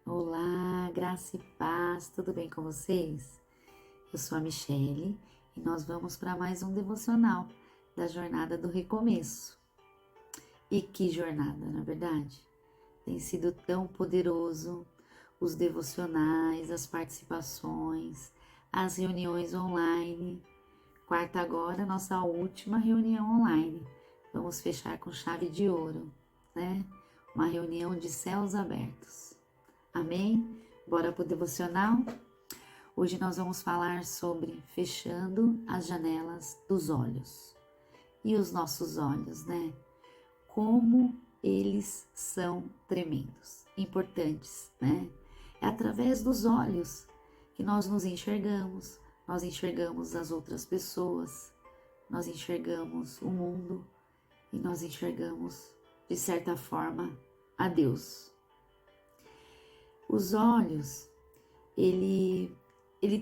Olá, graça e paz, tudo bem com vocês? Eu sou a Michele e nós vamos para mais um devocional da Jornada do Recomeço. E que jornada, na verdade? Tem sido tão poderoso os devocionais, as participações, as reuniões online. Quarta agora, nossa última reunião online. Vamos fechar com chave de ouro, né? Uma reunião de céus abertos. Amém? Bora pro devocional? Hoje nós vamos falar sobre fechando as janelas dos olhos. E os nossos olhos, né? Como eles são tremendos, importantes, né? É através dos olhos que nós nos enxergamos, nós enxergamos as outras pessoas, nós enxergamos o mundo e nós enxergamos, de certa forma, a Deus. Os olhos, ele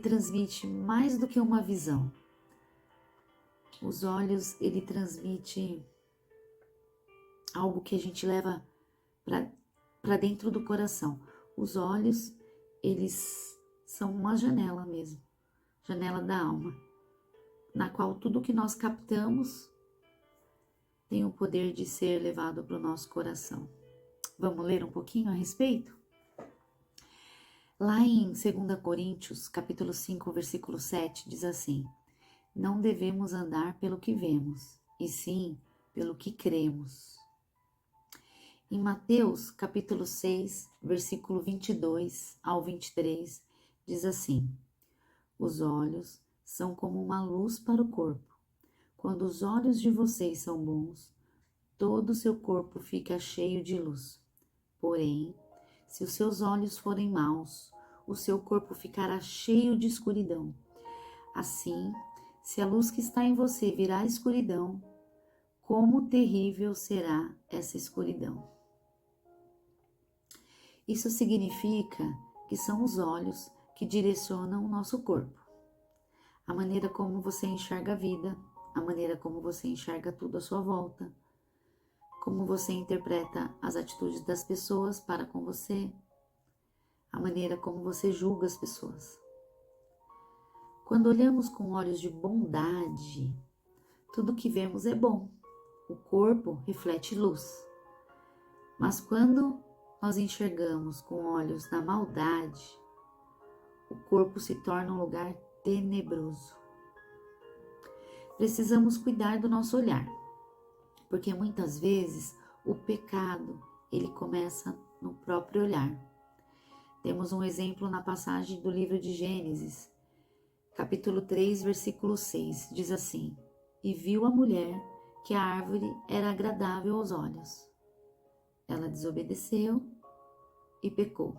transmite mais do que uma visão. Os olhos, ele transmite algo que a gente leva para dentro do coração. Os olhos, eles são uma janela mesmo, janela da alma, na qual tudo que nós captamos tem o poder de ser levado para o nosso coração. Vamos ler um pouquinho a respeito? Lá em 2 Coríntios, capítulo 5, versículo 7, diz assim: não devemos andar pelo que vemos, e sim pelo que cremos. Em Mateus, capítulo 6, versículo 22 ao 23, diz assim: os olhos são como uma luz para o corpo. Quando os olhos de vocês são bons, todo o seu corpo fica cheio de luz. Porém, se os seus olhos forem maus, o seu corpo ficará cheio de escuridão. Assim, se a luz que está em você virar escuridão, como terrível será essa escuridão. Isso significa que são os olhos que direcionam o nosso corpo. A maneira como você enxerga a vida, a maneira como você enxerga tudo à sua volta, como você interpreta as atitudes das pessoas para com você, a maneira como você julga as pessoas. Quando olhamos com olhos de bondade, tudo que vemos é bom. O corpo reflete luz. Mas quando nós enxergamos com olhos da maldade, o corpo se torna um lugar tenebroso. Precisamos cuidar do nosso olhar, porque muitas vezes o pecado, ele começa no próprio olhar. Temos um exemplo na passagem do livro de Gênesis, capítulo 3, versículo 6, diz assim: e viu a mulher que a árvore era agradável aos olhos. Ela desobedeceu e pecou.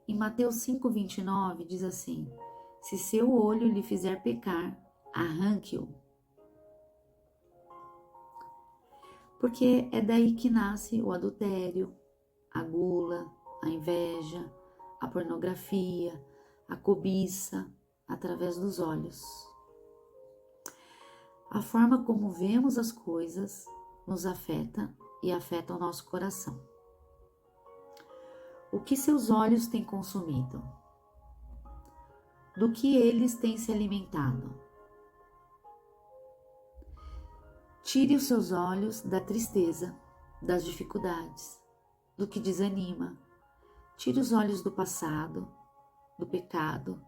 Em Mateus 5, 29, diz assim: se seu olho lhe fizer pecar, arranque-o. Porque é daí que nasce o adultério, a gula, a inveja, a pornografia, a cobiça, através dos olhos. A forma como vemos as coisas nos afeta e afeta o nosso coração. O que seus olhos têm consumido? Do que eles têm se alimentado? Tire os seus olhos da tristeza, das dificuldades, do que desanima. Tire os olhos do passado, do pecado,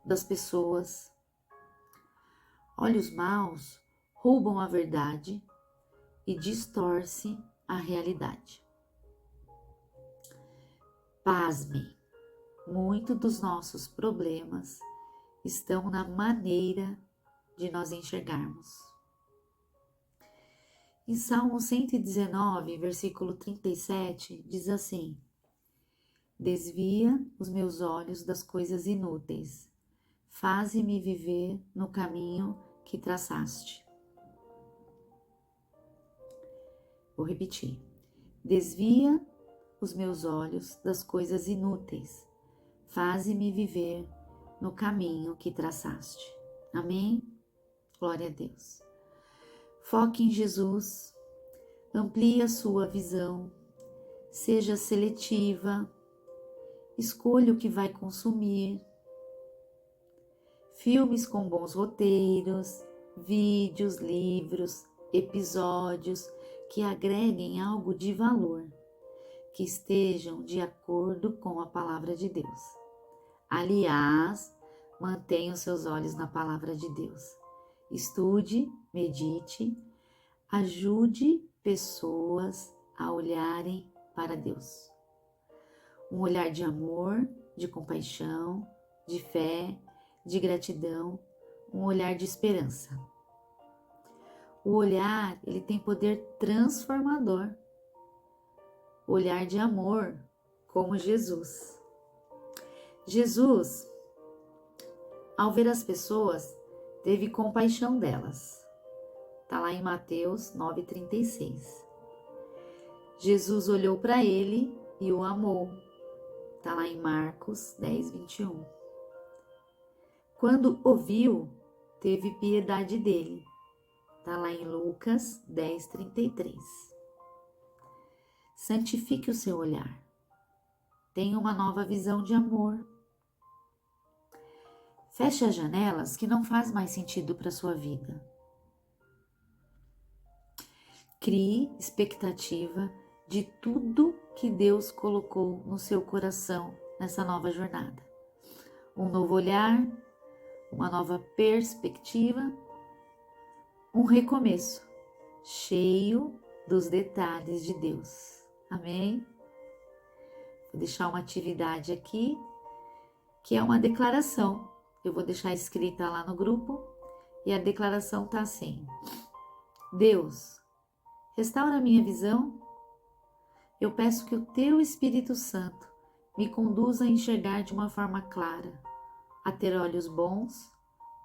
das pessoas. Olhos maus roubam a verdade e distorcem a realidade. Pasmem, muitos dos nossos problemas estão na maneira de nós enxergarmos. Em Salmo 119, versículo 37, diz assim: desvia os meus olhos das coisas inúteis, faze-me viver no caminho que traçaste. Vou repetir. Desvia os meus olhos das coisas inúteis, faze-me viver no caminho que traçaste. Amém? Glória a Deus. Foque em Jesus, amplie a sua visão, seja seletiva, Escolha o que vai consumir. Filmes com bons roteiros, vídeos, livros, episódios que agreguem algo de valor, que estejam de acordo com a palavra de Deus. Aliás, mantenha os seus olhos na palavra de Deus. Estude, medite, ajude pessoas a olharem para Deus. Um olhar de amor, de compaixão, de fé, de gratidão, um olhar de esperança. O olhar, ele tem poder transformador. Olhar de amor, como Jesus. Jesus, ao ver as pessoas, teve compaixão delas. Está lá em Mateus 9,36. Jesus olhou para ele e o amou. Está lá em Marcos 10,21. Quando o viu, teve piedade dele. Está lá em Lucas 10,33. Santifique o seu olhar. Tenha uma nova visão de amor. Feche as janelas que não faz mais sentido para a sua vida. Crie expectativa de tudo que Deus colocou no seu coração nessa nova jornada. Um novo olhar, uma nova perspectiva, um recomeço, cheio dos detalhes de Deus. Amém? Vou deixar uma atividade aqui, que é uma declaração. Eu vou deixar escrita lá no grupo, e a declaração está assim: Deus, restaura a minha visão. Eu peço que o Teu Espírito Santo me conduza a enxergar de uma forma clara, a ter olhos bons,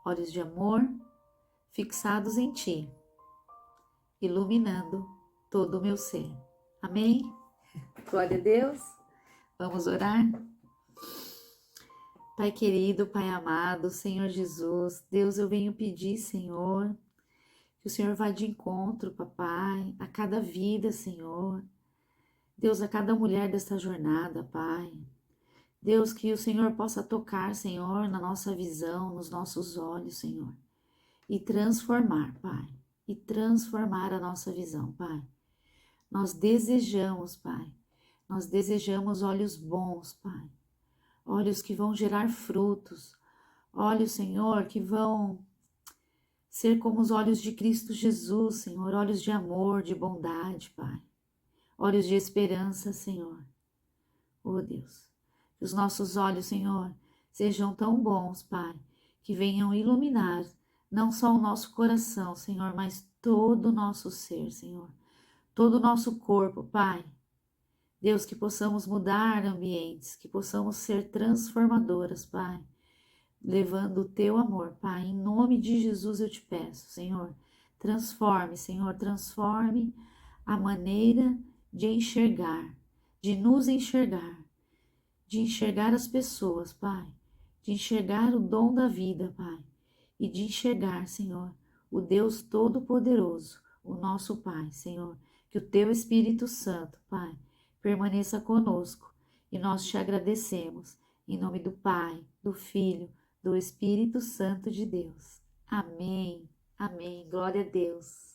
olhos de amor, fixados em Ti, iluminando todo o meu ser. Amém? Glória a Deus. Vamos orar? Pai querido, Pai amado, Senhor Jesus, Deus, eu venho pedir, Senhor, que o Senhor vá de encontro, papai, a cada vida, Senhor. Deus, a cada mulher desta jornada, Pai. Deus, que o Senhor possa tocar, Senhor, na nossa visão, nos nossos olhos, Senhor. E transformar, Pai. E transformar a nossa visão, Pai. Nós desejamos, Pai. Nós desejamos olhos bons, Pai. Olhos que vão gerar frutos. Olhos, Senhor, que vão ser como os olhos de Cristo Jesus, Senhor. Olhos de amor, de bondade, Pai. Olhos de esperança, Senhor. Oh, Deus. Que os nossos olhos, Senhor, sejam tão bons, Pai, que venham iluminar não só o nosso coração, Senhor, mas todo o nosso ser, Senhor. Todo o nosso corpo, Pai. Deus, que possamos mudar ambientes, que possamos ser transformadoras, Pai, levando o Teu amor, Pai. Em nome de Jesus eu te peço, Senhor, transforme, Senhor, transforme a maneira de enxergar, de nos enxergar, de enxergar as pessoas, Pai, de enxergar o dom da vida, Pai, e de enxergar, Senhor, o Deus Todo-Poderoso, o nosso Pai, Senhor, que o Teu Espírito Santo, Pai, permaneça conosco e nós te agradecemos, em nome do Pai, do Filho, do Espírito Santo de Deus. Amém, amém, glória a Deus.